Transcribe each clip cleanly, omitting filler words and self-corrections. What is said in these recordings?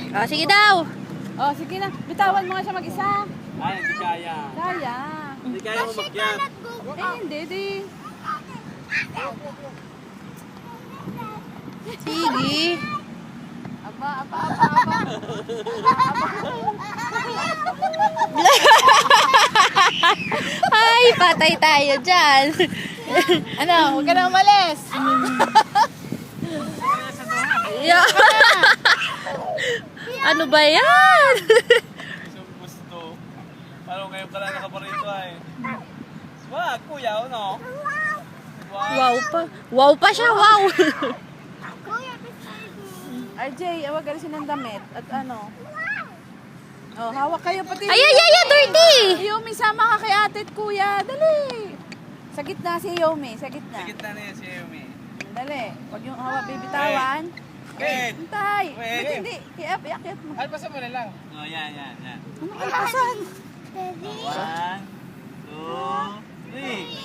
Oh, sige daw. Oh, sige na. Bitawan mo nga siya mag-isa. Ay, hindi kaya. Kaya. Hindi kaya umakyat. Eh, hindi, di. Sige. Aba. Ay, patay tayo dyan. Ano, huwag ka na umalis. Yeah. Ano ba yan? Isang gusto. Parang ngayon ka lang nakaparito ay. Wag, kuya, ano? Wow pa. Wow pa siya, wow. RJ, awag alisin ng damit. At ano? Oh, hawak kayo pati. Ay, dirty. Yomi, sama ka kay ate at kuya. Dali. Sa gitna si Yomi, sa gitna. Sige na niya si Yumi. Dali. Huwag yung hawak bibitawan. Wait. Hintay. Wait. Ba't hindi? Iakit mo. Alpasan mo na lang. Oh, yan. Ano kalpasan? 1, 2, 3.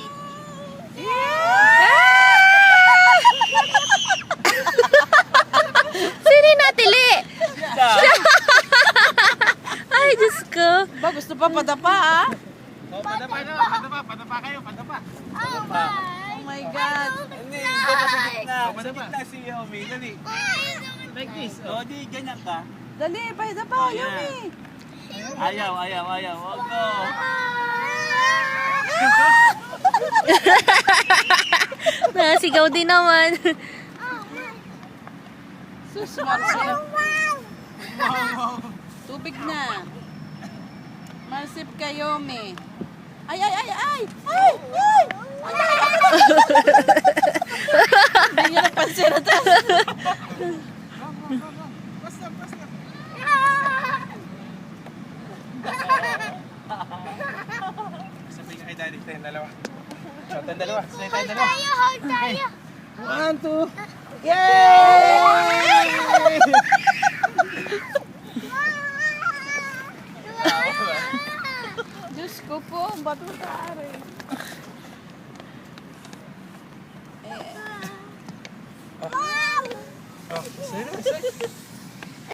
Sino yung natili? Ay, Diyos ko. Ba, gusto pa padapa ah? Oh, padapa kayo, padapa. Oh my God. Hindi, sa gitna si Yumi. Dali. Like this. Oh, di ganyan ka. Dali, padapa, Oh, yan. Yomi. Ayaw. Wag ko. Nasigaw din naman. Sus, Marcel. Tubig na. Marsip ka, Yomi. Ay! Hindi niya napansin na to. Sabi ka kay daddy, tayong dalawa. Tayong dalawa. Tayo. 1, 2. Yay!